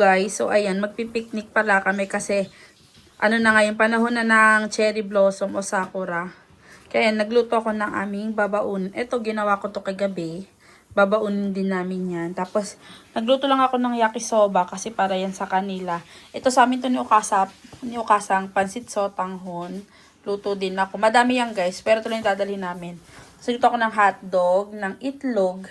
Guys, so ayan, magpipiknik pala kami kasi ano na ngayon, panahon na ng cherry blossom o sakura. Kaya nagluto ako ng aming babaon. Ito, ginawa ko to kagabi. Babaunin din namin yan. Tapos, nagluto lang ako ng yakisoba kasi para yan sa kanila. Ito sa amin to ni Ukasang pansit sotanghon. Luto din ako. Madami yan guys, pero ito lang yung dadalhin namin. So, luto ako ng hotdog, ng itlog,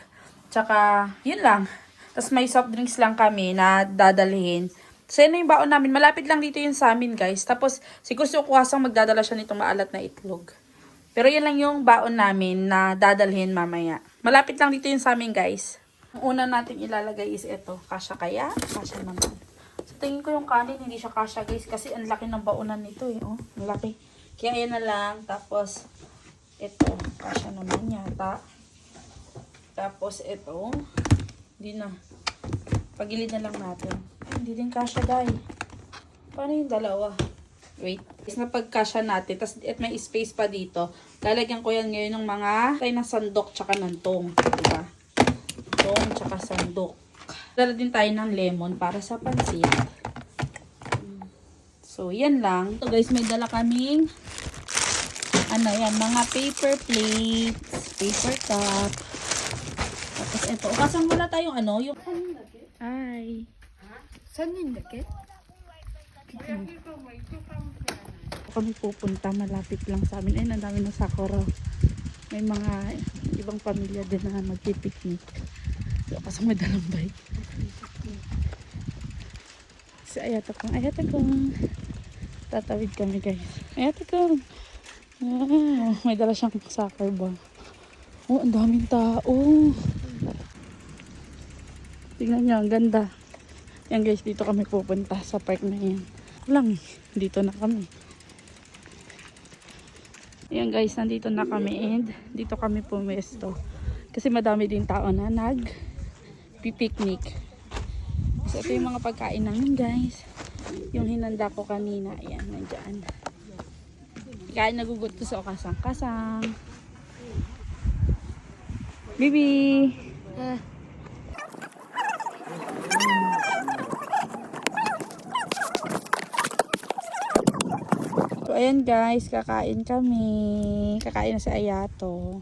tsaka yun lang. Tapos may soft drinks lang kami na dadalhin. So, yun na yung baon namin. Malapit lang dito yun sa amin, guys. Tapos, siguro si Ukasang magdadala siya nitong maalat na itlog. Pero yun lang yung baon namin na dadalhin mamaya. Malapit lang dito yun sa amin, guys. Ang una natin ilalagay is ito. Kasya kaya? Kasya naman. So, tingin ko yung kanin, hindi siya kasya, guys. Kasi ang laki ng baonan nito, eh. Oh, ang laki. Kaya yan na lang. Tapos, ito. Kasya naman yata. Tapos, ito. Hindi na. Pagilid na lang natin. Ay, hindi din kasya, guys. Paano yung dalawa? Wait. Is na pagkasya natin. Tapos, at may space pa dito. Lalagyan ko yan ngayon ng mga tayo ng sandok tsaka ng tong. Diba? Tong tsaka sandok. Dala din tayo ng lemon para sa pansit. So, yan lang. So, guys, may dala kaming ano yan, mga paper plates, paper cup. Tapos, ito. Kasang wala tayong ano, yung... Ay. Saan yun laki? Kami pupunta, malapit lang sa amin. Ay, ang dami ng sakura. May mga ibang pamilya din na magpipiknik. So, kasang may dalang bike. So, ayata kong. Tatawid kami, guys. Ayata kong. Ah, may dala siyang soccer ball. Oh, ang daming tao. Tingnan nyo, ang ganda. Yan guys, dito kami pupunta sa park na yan. Lang, dito na kami. Yan guys, nandito na kami and dito kami pumesto. Kasi madami din tao na nag-picnic. So ito yung mga pagkain namin guys. Yung hinanda ko kanina, ayan, nandyan. Kain nagugot ko sa kasang-kasang. Bibi! So, ayan guys, kakain kami. Kakain na si Ayato.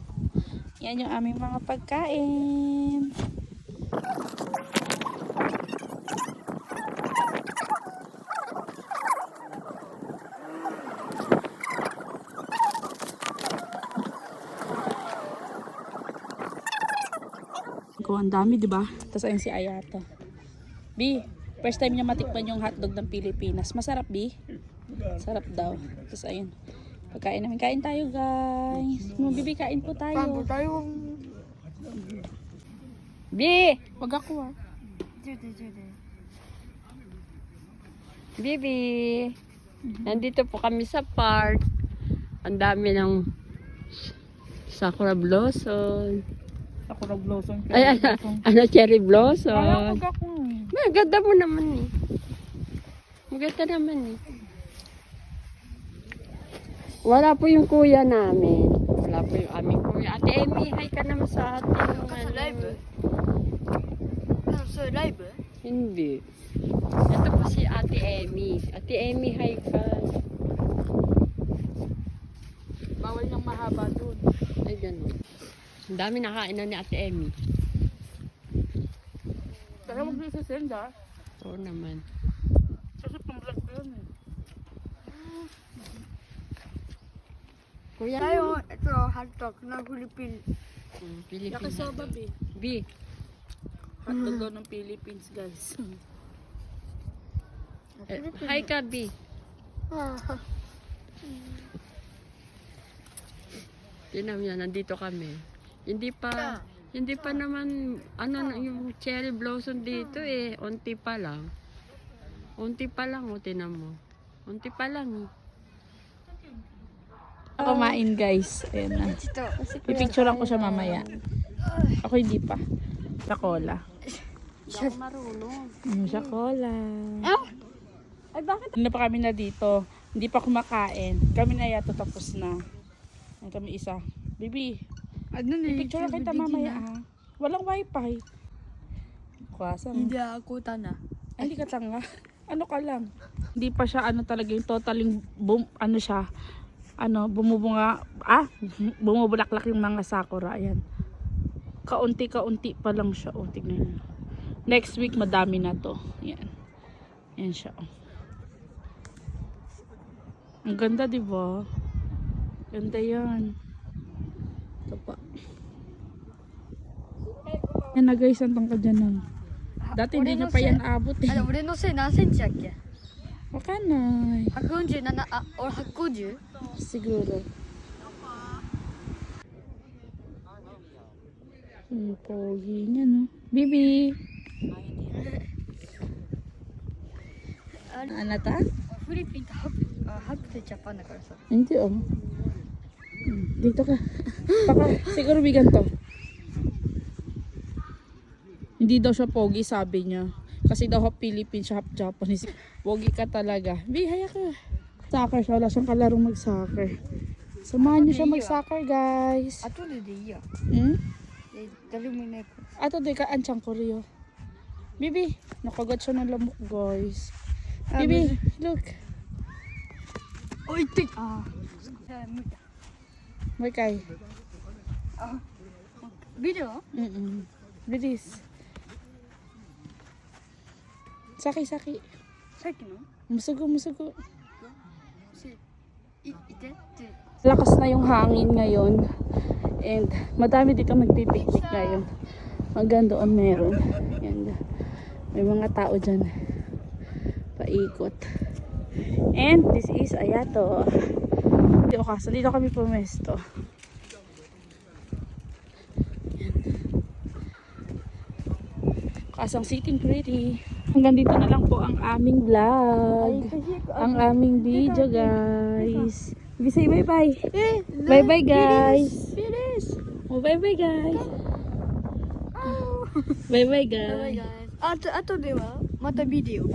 Yan yung aming mga pagkain. Ang dami, di ba? Tapos ayun si Ayato. B, first time niya matikman yung hotdog ng Pilipinas. Masarap, B? Sarap daw. Tapos ayun. Pagkain namin. Kain tayo, guys. Bibi, kain po tayo. Paano tayo? B! Wag ako, ah. Bibi, nandito po kami sa park. Ang dami ng sakura blossom. Sakura blossom. Ay, ano, cherry blossom. Wag ako. Ang ganda mo naman eh. Ang ganda naman eh. Wala po yung kuya namin. Wala po yung aming kuya. Ate Amy, hi ka naman sa atin. Sa live? Ano sa live? Hindi. Ito po si Ate Amy. Ate Amy, hi ka. Bawal niyang mahaba dun. Ay, ganun. Ang dami nakain na ni Ate Amy. Kaya wag na isasend, ah. Oo naman. Kasi pang-vlog ko yun, eh. Kuya, Tayo, ito, hotdog ng Philippines. Pilipinas. Yakisoba, B. B. Hotdog daw ng Philippines, guys. Hi ka, B. Tinan mo yan, nandito kami. Hindi pa naman, ano, yung cherry blossom dito eh. Unti pa lang. Unti pa lang, o, tinan mo. Unti pa lang eh. Kumain, guys. Ayan na. Pipicturean ko siya mamaya. Ako hindi pa. Sa cola. Siya marunong. Sa cola. Ay, bakit? Hindi na pa kami na dito. Hindi pa kumakain. Kami na yata tapos na. Ay, kami isa. Bibi, Ano na picture kita mamaya, ha? Walang wifi. Kuwasa. Hindi ako tana. Ay, hindi ka tanga. Ano ka lang? Hindi pa siya ano talaga yung totaling ano siya. Ano, bumubulaklak yung mga sakura. Ayan. Kaunti-kaunti pa lang siya. O, tignan nyo. Next week, madami na to. Ayan. Ayan siya. Oh. Ang ganda, di ba? Ganda yan. Ito pa. Yan na guys, antong ka dyan na. Dati hindi niya pa yan abot eh. 俺の背何センチだっけ Wakanay. 147あ俺150 Siguro. Pogi niya, no? Bibi! あれ Ano ta? フィリピンとハプでジャパンだからさ Hindi, oh. Dito ka. Baka, siguro bigan to. Hindi daw siya pogi, sabi niya. Kasi daw half Philippine siya, half Japanese. Pogi ka talaga. Bi, haya ka. Soccer siya. Wala siyang kalarong mag-soccer. Samahan niyo siya mag-soccer, guys. 後ででいいや Hmm? 誰もいないか Ato, di ka anchang Koryo. Bibi, nakagat siya ng lamok, guys. Bibi, look. らおいってああ無理だ May kay. ビデオ Bilis. Saki. さっきの Musugo. いてって Lakas na yung hangin ngayon. And madami dito nagpipiknik ngayon. Hanggang doon meron. And may mga tao dyan. Paikot. And this is Ayato. Dito kasi dito kami pumesto. Kasang sitting pretty. Hanggang dito na lang po ang aming vlog. Ang aming video, guys. Bibi say bye-bye. Bye-bye, guys. Finish Oh, bye-bye, guys. Bye-bye, guys. あとではまたビデオ